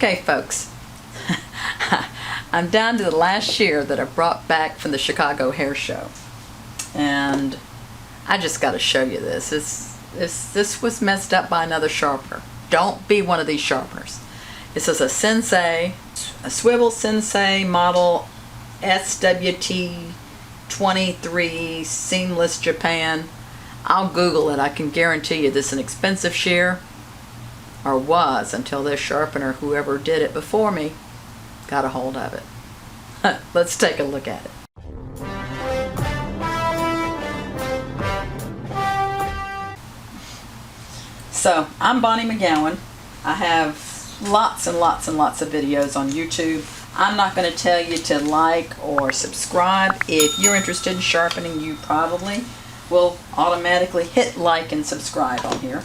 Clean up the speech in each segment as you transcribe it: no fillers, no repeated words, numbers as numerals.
Okay, folks, I'm down to the last shear that I brought back from the Chicago Hair Show, and I just got to show you this. This was messed up by another sharpener. Don't be one of these sharpeners. This is a Sensei, a swivel Sensei model SWT 23 Seamless Japan. I'll Google it. I can guarantee you this is an expensive shear, or was, until this sharpener, whoever did it before me, got a hold of it. Let's take a look at it. So, I'm Bonnie Megowan. I have lots and lots and lots of videos on YouTube. I'm not going to tell you to like or subscribe. If you're interested in sharpening, you probably will automatically hit like and subscribe on here.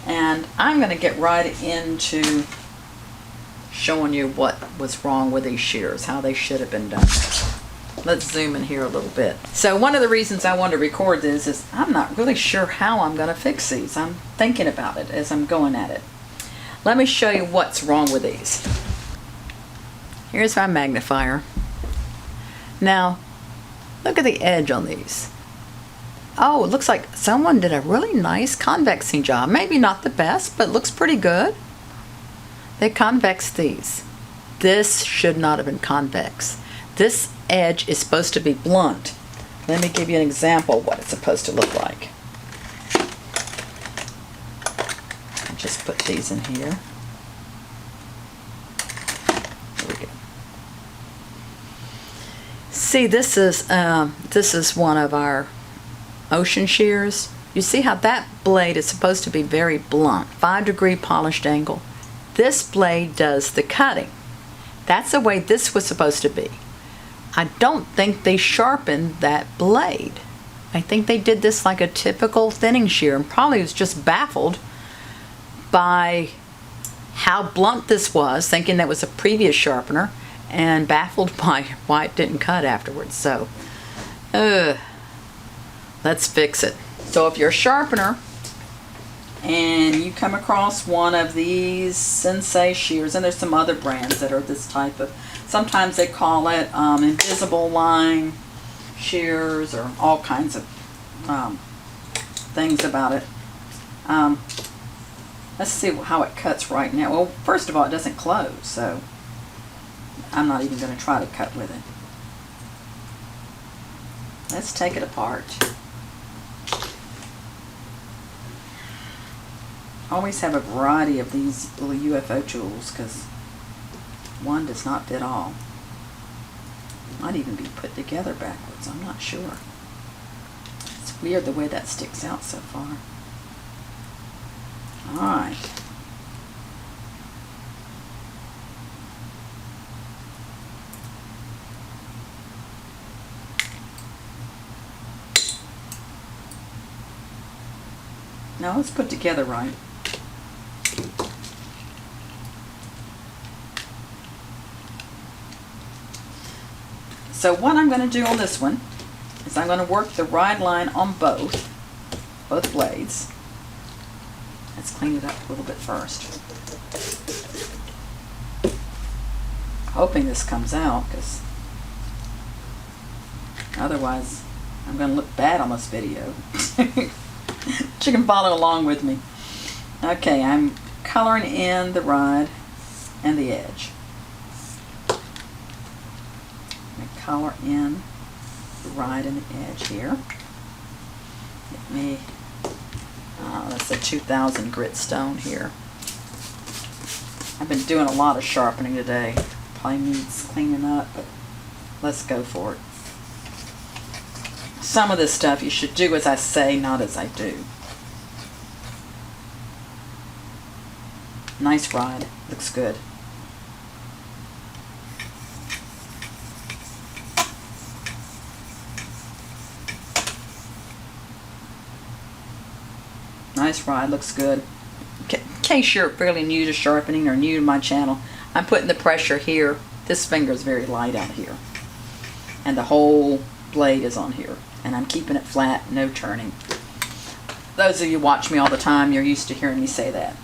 And I'm going to get right into showing you what was wrong with these shears, how they should have been done. Let's zoom in here a little bit. So one of the reasons I wanted to record this is I'm not really sure how I'm going to fix these. I'm thinking about it as I'm going at it. Let me show you what's wrong with these. Here's my magnifier. Now, look at the edge on these. Oh, it looks like someone did a really nice convexing job. Maybe not the best, but looks pretty good. They convexed these. This should not have been convex. This edge is supposed to be blunt. Let me give you an example of what it's supposed to look like. I'll just put these in here. There we go. See, this is one of our ocean shears. You see how that blade is supposed to be very blunt, 5-degree polished angle. This blade does the cutting. That's the way this was supposed to be. I don't think they sharpened that blade. I think they did this like a typical thinning shear and probably was just baffled by how blunt this was, thinking that was a previous sharpener, and baffled by why it didn't cut afterwards. So, let's fix it. So if you're a sharpener and you come across one of these Sensei shears, and there's some other brands that are this type of, sometimes they call it invisible line shears, or all kinds of things about it. Let's see how it cuts right now. Well, first of all, it doesn't close, so I'm not even going to try to cut with it. Let's take it apart. Always have a variety of these little UFO tools because one does not fit all. Might even be put together backwards, I'm not sure. It's weird the way that sticks out so far. Alright. Now let's put together right. So what I'm going to do on this one is I'm going to work the ride line on both blades. Let's clean it up a little bit first. Hoping this comes out, because otherwise I'm going to look bad on this video. But you can follow along with me. Okay, I'm coloring in the ride and the edge. Color in the ride and the edge here. Get me, that's a 2000 grit stone here. I've been doing a lot of sharpening today. Probably needs cleaning up, but let's go for it. Some of this stuff you should do as I say, not as I do. Nice ride, looks good. Nice ride, looks good. In case you're fairly new to sharpening or new to my channel, I'm putting the pressure here. This finger is very light out here. And the whole blade is on here. And I'm keeping it flat, no turning. Those of you who watch me all the time, you're used to hearing me say that.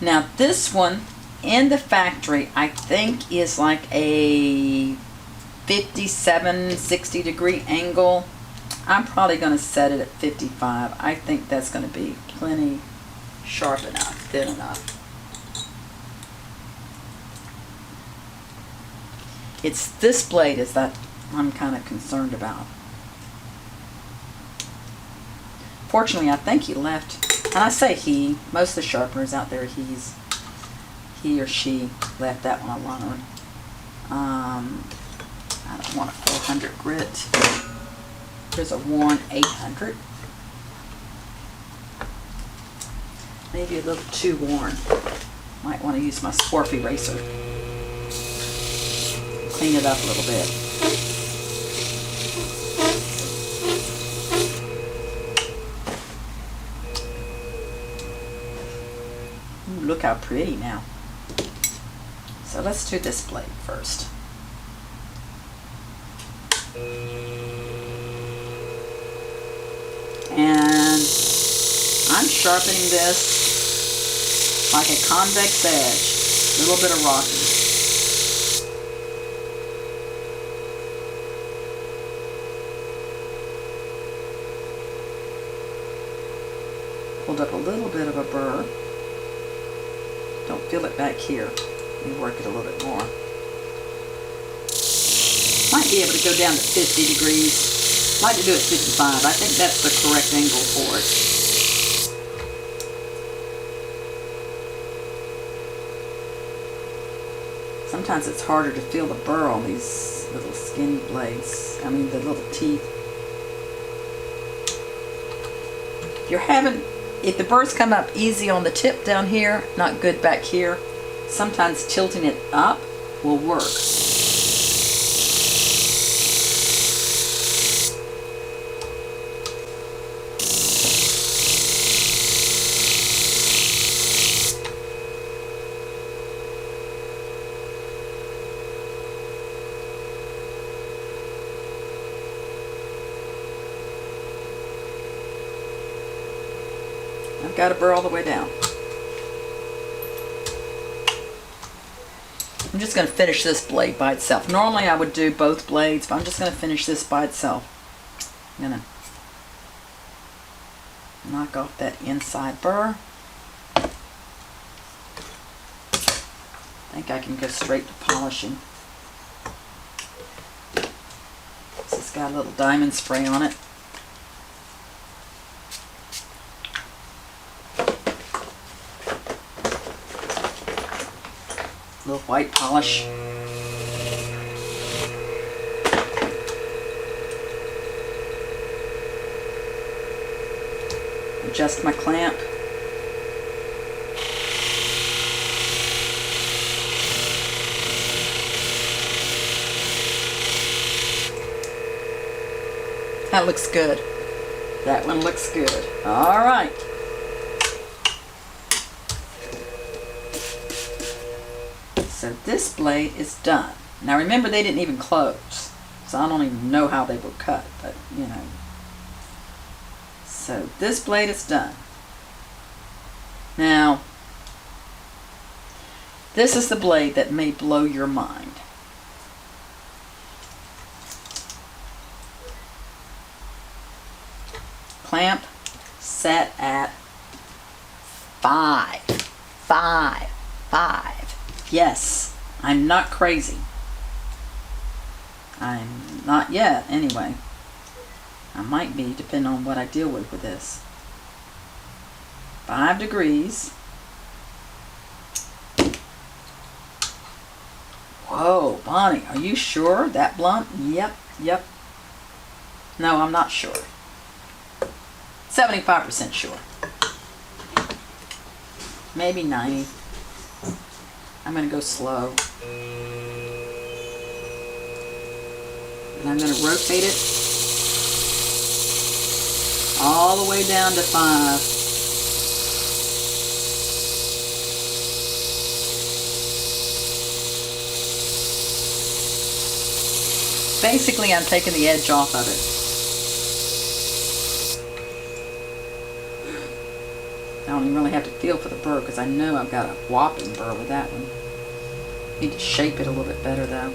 Now this one in the factory I think is like a 57, 60 degree angle. I'm probably going to set it at 55. I think that's going to be plenty sharp enough, thin enough. It's this blade is that I'm kind of concerned about. Fortunately, I think he left, and I say he, most of the sharpeners out there, he or she left that one alone. I don't want a 400 grit. There's a worn 800. Maybe a little too worn. Might want to use my Swarf eraser. Clean it up a little bit. Ooh, look how pretty now. So let's do this blade first. And I'm sharpening this like a convex edge, a little bit of rocking. Pulled up a little bit of a burr. Don't feel it back here. Let me work it a little bit more. Might be able to go down to 50 degrees. I like to do it 55. I think that's the correct angle for it. Sometimes it's harder to feel the burr on these little skinny blades. I mean the little teeth. If the burrs come up easy on the tip down here, not good back here, sometimes tilting it up will work. I've got a burr all the way down. I'm just going to finish this blade by itself. Normally I would do both blades, but I'm just going to finish this by itself. I'm going to knock off that inside burr. I think I can go straight to polishing. This has got a little diamond spray on it. Little white polish. Adjust my clamp. That looks good. That one looks good. All right. So this blade is done. Now remember, they didn't even close, so I don't even know how they were cut, but you know. So this blade is done. Now, this is the blade that may blow your mind. Clamp set at 5. Yes, I'm not crazy. I'm not yet, anyway. I might be, depending on what I deal with this. 5 degrees. Whoa, Bonnie, are you sure? That blunt? Yep. No, I'm not sure. 75% sure. Maybe 90. I'm going to go slow. And I'm going to rotate it all the way down to 5. Basically, I'm taking the edge off of it. I don't don't even really have to feel for the burr because I know I've got a whopping burr with that one. Need to shape it a little bit better though.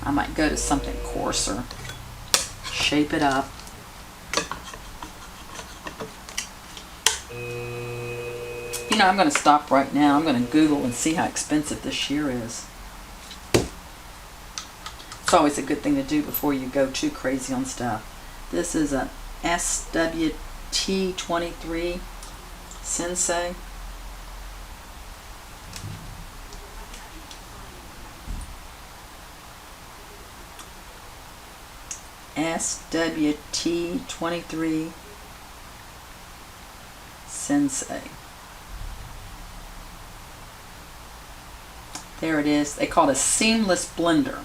I might go to something coarser. Shape it up. You know, I'm going to stop right now. I'm going to Google and see how expensive this shear is. It's always a good thing to do before you go too crazy on stuff. This is a SWT23 Sensei. SWT23 Sensei. There it is. They call it a seamless blender.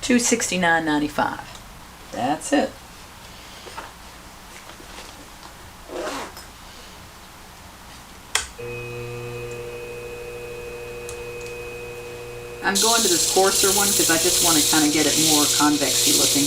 $269.95. That's it. I'm going to this coarser one because I just want to kind of get it more convexy looking.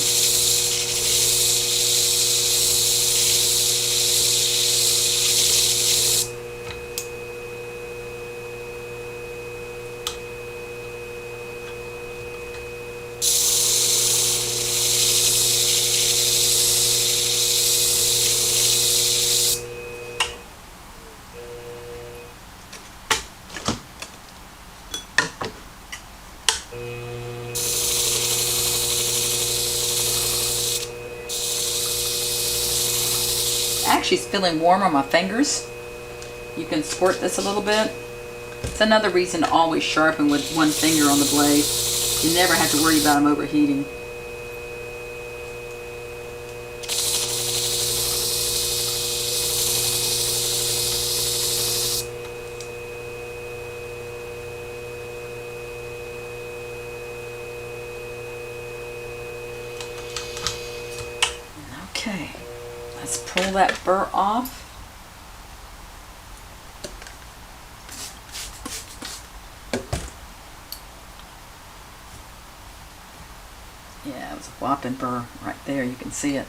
Actually, it's feeling warm on my fingers. You can squirt this a little bit. It's another reason to always sharpen with one finger on the blade. You never have to worry about them overheating. Okay. Let's pull that burr off. Yeah, it was a whopping burr right there. You can see it.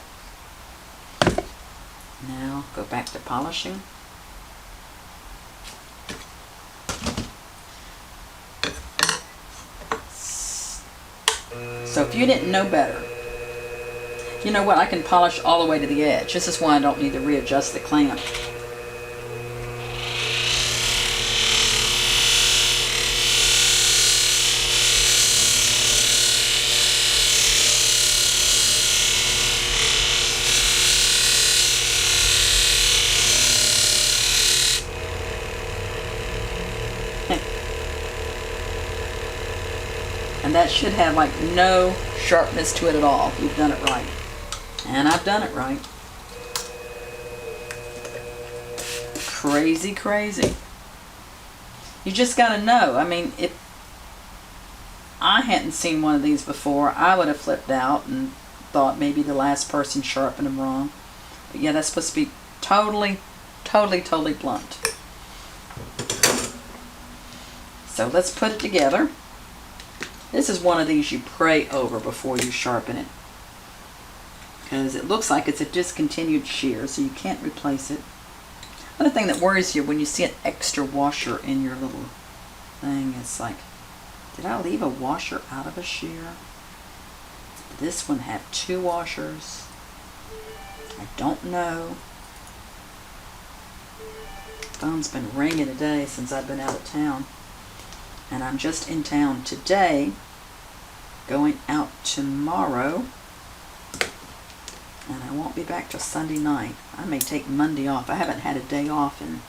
Now go back to polishing. So if you didn't know better, you know what, I can polish all the way to the edge. This is why I don't need to readjust the clamp. And that should have like no sharpness to it at all if you've done it right. And I've done it right. Crazy, crazy. You just got to know. I mean, if I hadn't seen one of these before, I would have flipped out and thought maybe the last person sharpened them wrong. But yeah, that's supposed to be totally, totally, totally blunt. So let's put it together. This is one of these you pray over before you sharpen it, because it looks like it's a discontinued shear, so you can't replace it. Another thing that worries you when you see an extra washer in your little thing is like, did I leave a washer out of a shear? Did this one have 2 washers? I don't know. Phone's been ringing today since I've been out of town. And I'm just in town today, going out tomorrow, and I won't be back till Sunday night. I may take Monday off. I haven't had a day off in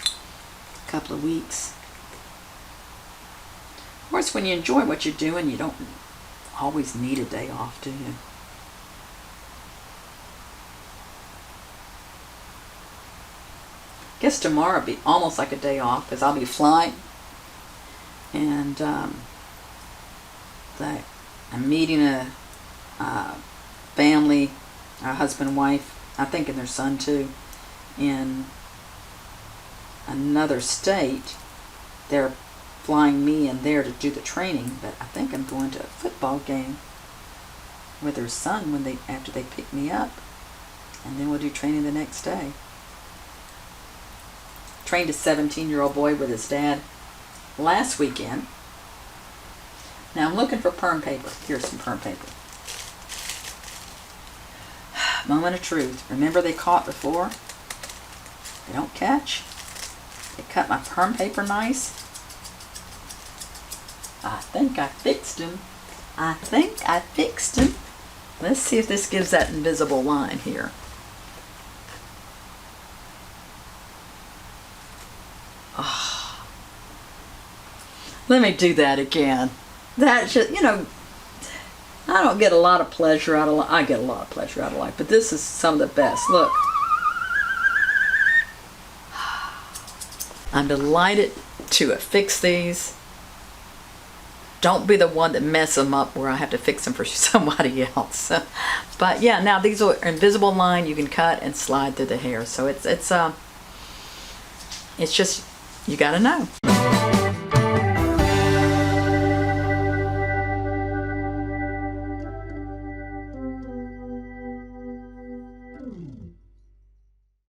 a couple of weeks. Of course, when you enjoy what you're doing, you don't always need a day off, do you? I guess tomorrow will be almost like a day off, because I'll be flying. And I'm meeting a family, a husband and wife, I think, and their son too, in another state. They're flying me in there to do the training, but I think I'm going to a football game with their son after they pick me up, and then we'll do training the next day. trained a 17-year-old boy with his dad last weekend. Now I'm looking for perm paper. Here's some perm paper. Moment of truth. Remember they caught before? They don't catch. They cut my perm paper nice. I think I fixed him. I think I fixed him. Let's see if this gives that invisible line here. Oh. Let me do that again. That just, you know, I don't get a lot of pleasure out of life. I get a lot of pleasure out of life, but this is some of the best. Look. I'm delighted to have fixed these. Don't be the one that mess them up where I have to fix them for somebody else. But yeah, now these are invisible line you can cut and slide through the hair. So it's just, you gotta know.